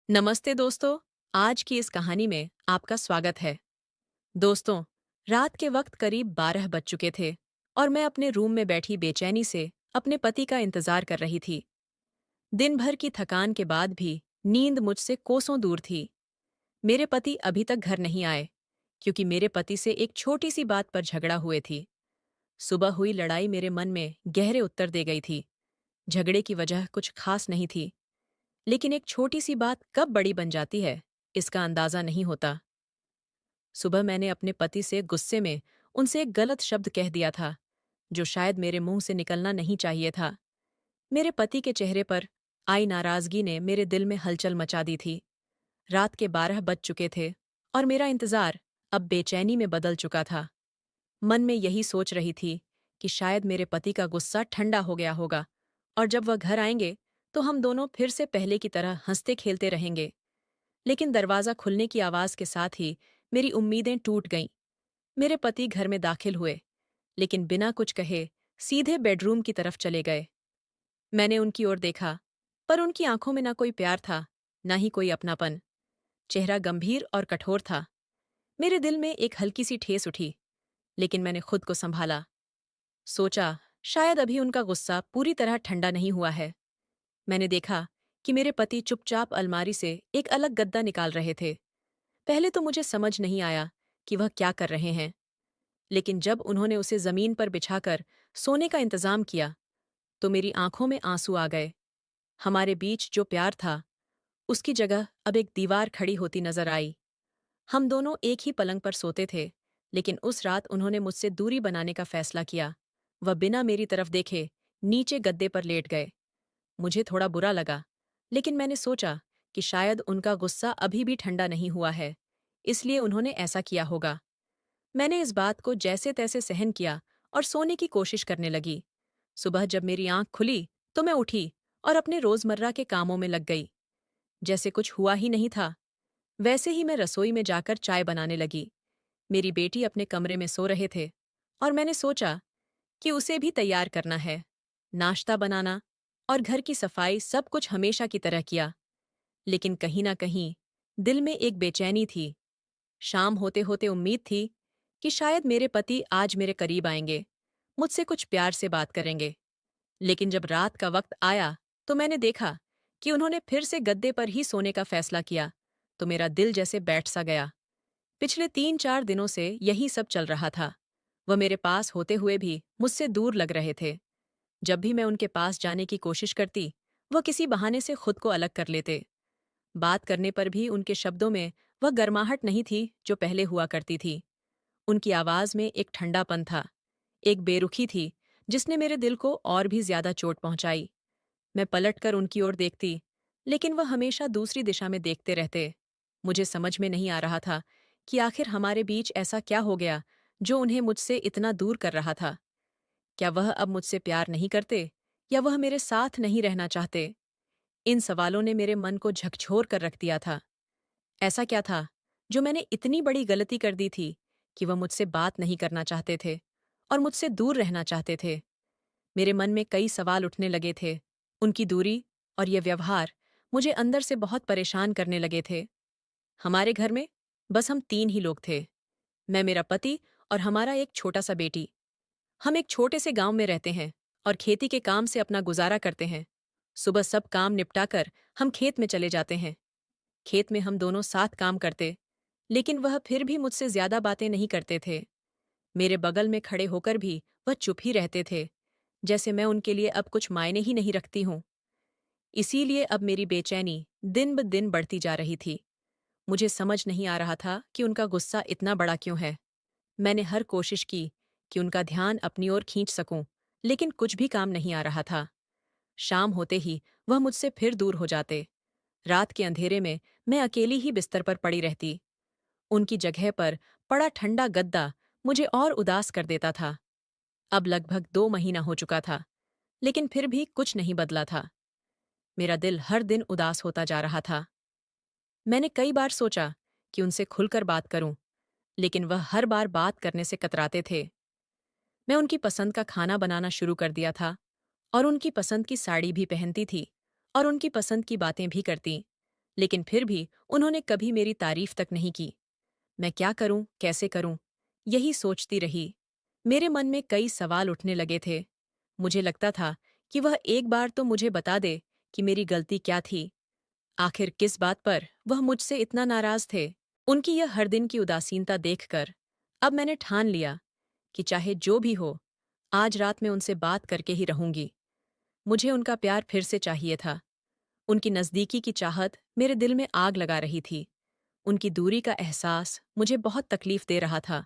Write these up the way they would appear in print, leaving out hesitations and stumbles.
नमस्ते दोस्तों। आज की इस कहानी में आपका स्वागत है। दोस्तों, रात के वक्त करीब 12 बज चुके थे और मैं अपने रूम में बैठी बेचैनी से अपने पति का इंतजार कर रही थी। दिन भर की थकान के बाद भी नींद मुझसे कोसों दूर थी। मेरे पति अभी तक घर नहीं आए, क्योंकि मेरे पति से एक छोटी सी बात पर झगड़ा हुए थी। सुबह हुई लड़ाई मेरे मन में गहरे उत्तर दे गई थी। झगड़े की वजह कुछ खास नहीं थी, लेकिन एक छोटी सी बात कब बड़ी बन जाती है, इसका अंदाजा नहीं होता। सुबह मैंने अपने पति से गुस्से में उनसे एक गलत शब्द कह दिया था, जो शायद मेरे मुंह से निकलना नहीं चाहिए था। मेरे पति के चेहरे पर आई नाराजगी ने मेरे दिल में हलचल मचा दी थी। रात के 12 बज चुके थे और मेरा इंतजार अब बेचैनी में बदल चुका था। मन में यही सोच रही थी कि शायद मेरे पति का गुस्सा ठंडा हो गया होगा और जब वह घर आएंगे तो हम दोनों फिर से पहले की तरह हंसते खेलते रहेंगे। लेकिन दरवाजा खुलने की आवाज के साथ ही मेरी उम्मीदें टूट गईं। मेरे पति घर में दाखिल हुए, लेकिन बिना कुछ कहे सीधे बेडरूम की तरफ चले गए। मैंने उनकी ओर देखा, पर उनकी आंखों में ना कोई प्यार था, ना ही कोई अपनापन। चेहरा गंभीर और कठोर था। मेरे दिल में एक हल्की सी ठेस उठी, लेकिन मैंने खुद को संभाला। सोचा, शायद अभी उनका गुस्सा पूरी तरह ठंडा नहीं हुआ है। मैंने देखा कि मेरे पति चुपचाप अलमारी से एक अलग गद्दा निकाल रहे थे। पहले तो मुझे समझ नहीं आया कि वह क्या कर रहे हैं, लेकिन जब उन्होंने उसे जमीन पर बिछाकर सोने का इंतजाम किया, तो मेरी आंखों में आंसू आ गए। हमारे बीच जो प्यार था, उसकी जगह अब एक दीवार खड़ी होती नजर आई। हम दोनों एक ही पलंग पर सोते थे, लेकिन उस रात उन्होंने मुझसे दूरी बनाने का फैसला किया। वह बिना मेरी तरफ देखे नीचे गद्दे पर लेट गए। मुझे थोड़ा बुरा लगा, लेकिन मैंने सोचा कि शायद उनका गुस्सा अभी भी ठंडा नहीं हुआ है, इसलिए उन्होंने ऐसा किया होगा। मैंने इस बात को जैसे तैसे सहन किया और सोने की कोशिश करने लगी। सुबह जब मेरी आंख खुली तो मैं उठी और अपने रोजमर्रा के कामों में लग गई, जैसे कुछ हुआ ही नहीं था। वैसे ही मैं रसोई में जाकर चाय बनाने लगी। मेरी बेटी अपने कमरे में सो रहे थे और मैंने सोचा कि उसे भी तैयार करना है। नाश्ता बनाना और घर की सफाई सब कुछ हमेशा की तरह किया, लेकिन कहीं ना कहीं दिल में एक बेचैनी थी। शाम होते होते उम्मीद थी कि शायद मेरे पति आज मेरे करीब आएंगे, मुझसे कुछ प्यार से बात करेंगे। लेकिन जब रात का वक्त आया तो मैंने देखा कि उन्होंने फिर से गद्दे पर ही सोने का फैसला किया, तो मेरा दिल जैसे बैठ सा गया। पिछले 3-4 दिनों से यही सब चल रहा था। वह मेरे पास होते हुए भी मुझसे दूर लग रहे थे। जब भी मैं उनके पास जाने की कोशिश करती, वह किसी बहाने से खुद को अलग कर लेते। बात करने पर भी उनके शब्दों में वह गर्माहट नहीं थी जो पहले हुआ करती थी। उनकी आवाज में एक ठंडापन था, एक बेरुखी थी, जिसने मेरे दिल को और भी ज्यादा चोट पहुंचाई। मैं पलटकर उनकी ओर देखती, लेकिन वह हमेशा दूसरी दिशा में देखते रहते। मुझे समझ में नहीं आ रहा था कि आखिर हमारे बीच ऐसा क्या हो गया जो उन्हें मुझसे इतना दूर कर रहा था। क्या वह अब मुझसे प्यार नहीं करते, या वह मेरे साथ नहीं रहना चाहते? इन सवालों ने मेरे मन को झकझोर कर रख दिया था। ऐसा क्या था जो मैंने इतनी बड़ी गलती कर दी थी कि वह मुझसे बात नहीं करना चाहते थे और मुझसे दूर रहना चाहते थे? मेरे मन में कई सवाल उठने लगे थे। उनकी दूरी और ये व्यवहार मुझे अंदर से बहुत परेशान करने लगे थे। हमारे घर में बस हम 3 ही लोग थे। मैं, मेरा पति और हमारा एक छोटा सा बेटी। हम एक छोटे से गांव में रहते हैं और खेती के काम से अपना गुजारा करते हैं। सुबह सब काम निपटाकर हम खेत में चले जाते हैं। खेत में हम दोनों साथ काम करते, लेकिन वह फिर भी मुझसे ज्यादा बातें नहीं करते थे। मेरे बगल में खड़े होकर भी वह चुप ही रहते थे, जैसे मैं उनके लिए अब कुछ मायने ही नहीं रखती हूँ। इसीलिए अब मेरी बेचैनी दिन ब दिन बढ़ती जा रही थी। मुझे समझ नहीं आ रहा था कि उनका गुस्सा इतना बड़ा क्यों है। मैंने हर कोशिश की कि उनका ध्यान अपनी ओर खींच सकूं, लेकिन कुछ भी काम नहीं आ रहा था। शाम होते ही वह मुझसे फिर दूर हो जाते। रात के अंधेरे में मैं अकेली ही बिस्तर पर पड़ी रहती। उनकी जगह पर पड़ा ठंडा गद्दा मुझे और उदास कर देता था। अब लगभग 2 महीना हो चुका था, लेकिन फिर भी कुछ नहीं बदला था। मेरा दिल हर दिन उदास होता जा रहा था। मैंने कई बार सोचा कि उनसे खुलकर बात करूं, लेकिन वह हर बार बात करने से कतराते थे। मैं उनकी पसंद का खाना बनाना शुरू कर दिया था और उनकी पसंद की साड़ी भी पहनती थी और उनकी पसंद की बातें भी करती, लेकिन फिर भी उन्होंने कभी मेरी तारीफ तक नहीं की। मैं क्या करूं, कैसे करूं, यही सोचती रही। मेरे मन में कई सवाल उठने लगे थे। मुझे लगता था कि वह एक बार तो मुझे बता दे कि मेरी गलती क्या थी। आखिर किस बात पर वह मुझसे इतना नाराज थे। उनकी यह हर दिन की उदासीनता देखकर अब मैंने ठान लिया कि चाहे जो भी हो, आज रात मैं उनसे बात करके ही रहूंगी। मुझे उनका प्यार फिर से चाहिए था। उनकी नज़दीकी की चाहत मेरे दिल में आग लगा रही थी। उनकी दूरी का एहसास मुझे बहुत तकलीफ दे रहा था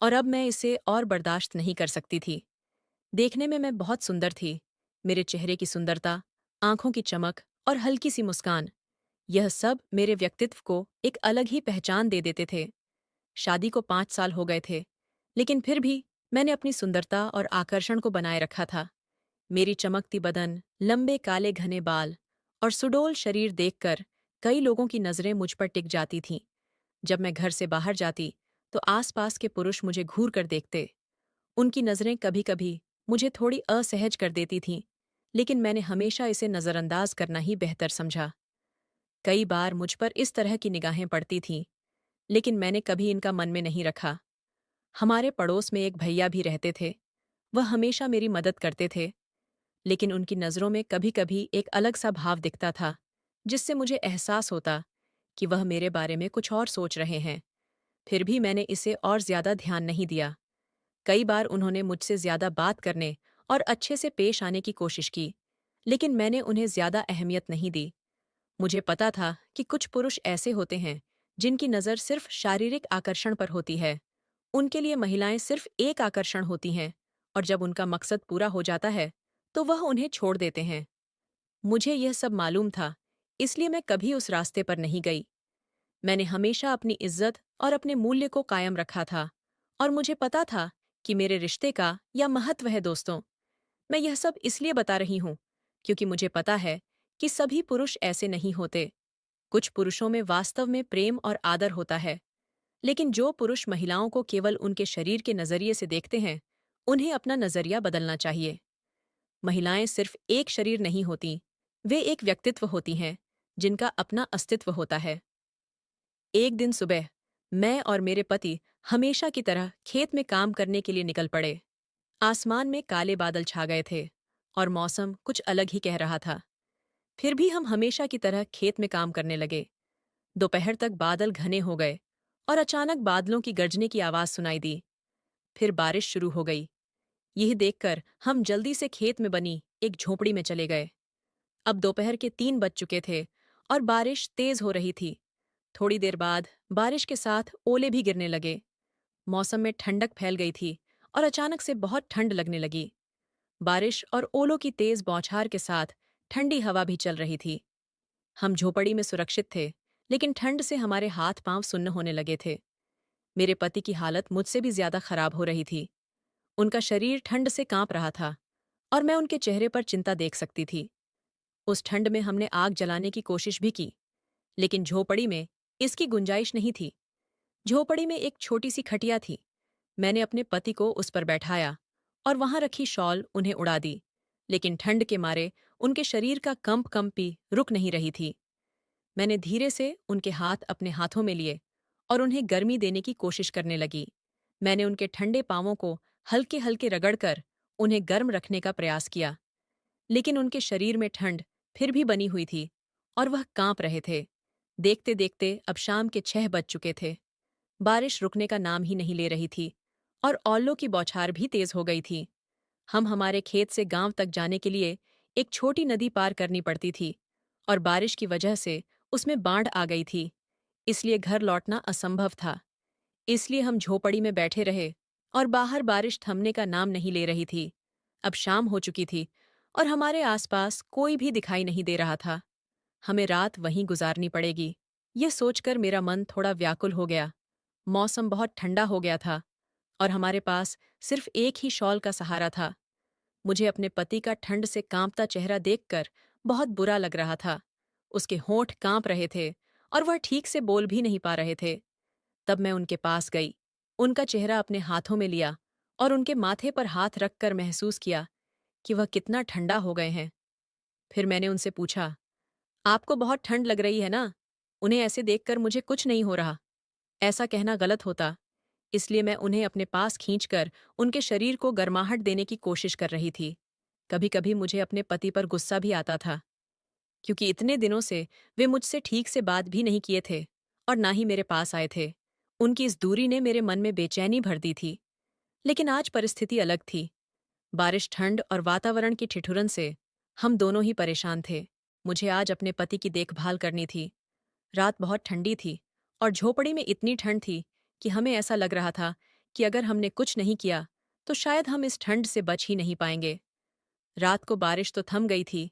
और अब मैं इसे और बर्दाश्त नहीं कर सकती थी। देखने में मैं बहुत सुंदर थी। मेरे चेहरे की सुंदरता, आंखों की चमक और हल्की सी मुस्कान, यह सब मेरे व्यक्तित्व को एक अलग ही पहचान दे देते थे। शादी को 5 साल हो गए थे, लेकिन फिर भी मैंने अपनी सुंदरता और आकर्षण को बनाए रखा था। मेरी चमकती बदन, लंबे काले घने बाल और सुडौल शरीर देखकर कई लोगों की नजरें मुझ पर टिक जाती थीं। जब मैं घर से बाहर जाती, तो आसपास के पुरुष मुझे घूर कर देखते। उनकी नजरें कभी-कभी मुझे थोड़ी असहज कर देती थीं, लेकिन मैंने हमेशा इसे नजरअंदाज करना ही बेहतर समझा। कई बार मुझ पर इस तरह की निगाहें पड़ती थीं, लेकिन मैंने कभी इनका मन में नहीं रखा। हमारे पड़ोस में एक भैया भी रहते थे। वह हमेशा मेरी मदद करते थे, लेकिन उनकी नज़रों में कभी-कभी एक अलग सा भाव दिखता था, जिससे मुझे एहसास होता कि वह मेरे बारे में कुछ और सोच रहे हैं। फिर भी मैंने इसे और ज्यादा ध्यान नहीं दिया। कई बार उन्होंने मुझसे ज्यादा बात करने और अच्छे से पेश आने की कोशिश की, लेकिन मैंने उन्हें ज्यादा अहमियत नहीं दी। मुझे पता था कि कुछ पुरुष ऐसे होते हैं जिनकी नज़र सिर्फ शारीरिक आकर्षण पर होती है। उनके लिए महिलाएं सिर्फ एक आकर्षण होती हैं, और जब उनका मकसद पूरा हो जाता है, तो वह उन्हें छोड़ देते हैं। मुझे यह सब मालूम था, इसलिए मैं कभी उस रास्ते पर नहीं गई। मैंने हमेशा अपनी इज्जत और अपने मूल्य को कायम रखा था, और मुझे पता था कि मेरे रिश्ते का या महत्व है। दोस्तों, मैं यह सब इसलिए बता रही हूं क्योंकि मुझे पता है कि सभी पुरुष ऐसे नहीं होते। कुछ पुरुषों में वास्तव में प्रेम और आदर होता है, लेकिन जो पुरुष महिलाओं को केवल उनके शरीर के नजरिए से देखते हैं, उन्हें अपना नजरिया बदलना चाहिए। महिलाएं सिर्फ एक शरीर नहीं होती, वे एक व्यक्तित्व होती हैं जिनका अपना अस्तित्व होता है। एक दिन सुबह मैं और मेरे पति हमेशा की तरह खेत में काम करने के लिए निकल पड़े। आसमान में काले बादल छा गए थे और मौसम कुछ अलग ही कह रहा था। फिर भी हम हमेशा की तरह खेत में काम करने लगे। दोपहर तक बादल घने हो गए और अचानक बादलों की गरजने की आवाज सुनाई दी। फिर बारिश शुरू हो गई। यह देखकर हम जल्दी से खेत में बनी एक झोपड़ी में चले गए। अब दोपहर के 3 बज चुके थे और बारिश तेज हो रही थी। थोड़ी देर बाद बारिश के साथ ओले भी गिरने लगे। मौसम में ठंडक फैल गई थी और अचानक से बहुत ठंड लगने लगी। बारिश और ओलों की तेज बौछार के साथ ठंडी हवा भी चल रही थी। हम झोपड़ी में सुरक्षित थे, लेकिन ठंड से हमारे हाथ पांव सुन्न होने लगे थे। मेरे पति की हालत मुझसे भी ज्यादा खराब हो रही थी। उनका शरीर ठंड से कांप रहा था और मैं उनके चेहरे पर चिंता देख सकती थी। उस ठंड में हमने आग जलाने की कोशिश भी की, लेकिन झोपड़ी में इसकी गुंजाइश नहीं थी। झोपड़ी में एक छोटी सी खटिया थी। मैंने अपने पति को उस पर बैठाया और वहां रखी शॉल उन्हें उड़ा दी, लेकिन ठंड के मारे उनके शरीर का कंपी रुक नहीं रही थी। मैंने धीरे से उनके हाथ अपने हाथों में लिए और उन्हें गर्मी देने की कोशिश करने लगी। मैंने उनके ठंडे पांवों को हल्के हल्के रगड़कर उन्हें गर्म रखने का प्रयास किया, लेकिन उनके शरीर में ठंड फिर भी बनी हुई थी और वह कांप रहे थे। देखते देखते अब शाम के 6 बज चुके थे। बारिश रुकने का नाम ही नहीं ले रही थी और ओलों की बौछार भी तेज हो गई थी। हम हमारे खेत से गांव तक जाने के लिए एक छोटी नदी पार करनी पड़ती थी और बारिश की वजह से उसमें बाढ़ आ गई थी, इसलिए घर लौटना असंभव था। इसलिए हम झोपड़ी में बैठे रहे और बाहर बारिश थमने का नाम नहीं ले रही थी। अब शाम हो चुकी थी और हमारे आसपास कोई भी दिखाई नहीं दे रहा था। हमें रात वहीं गुजारनी पड़ेगी, यह सोचकर मेरा मन थोड़ा व्याकुल हो गया। मौसम बहुत ठंडा हो गया था और हमारे पास सिर्फ एक ही शॉल का सहारा था। मुझे अपने पति का ठंड से कांपता चेहरा देखकर बहुत बुरा लग रहा था। उसके होंठ कांप रहे थे और वह ठीक से बोल भी नहीं पा रहे थे। तब मैं उनके पास गई, उनका चेहरा अपने हाथों में लिया और उनके माथे पर हाथ रखकर महसूस किया कि वह कितना ठंडा हो गए हैं। फिर मैंने उनसे पूछा, आपको बहुत ठंड लग रही है ना? उन्हें ऐसे देखकर मुझे कुछ नहीं हो रहा। ऐसा कहना गलत होता, इसलिए मैं उन्हें अपने पास खींचकर उनके शरीर को गर्माहट देने की कोशिश कर रही थी। कभी-कभी मुझे अपने पति पर गुस्सा भी आता था, क्योंकि इतने दिनों से वे मुझसे ठीक से बात भी नहीं किए थे और ना ही मेरे पास आए थे। उनकी इस दूरी ने मेरे मन में बेचैनी भर दी थी। लेकिन आज परिस्थिति अलग थी। बारिश, ठंड और वातावरण की ठिठुरन से हम दोनों ही परेशान थे। मुझे आज अपने पति की देखभाल करनी थी। रात बहुत ठंडी थी और झोपड़ी में इतनी ठंड थी कि हमें ऐसा लग रहा था कि अगर हमने कुछ नहीं किया तो शायद हम इस ठंड से बच ही नहीं पाएंगे। रात को बारिश तो थम गई थी,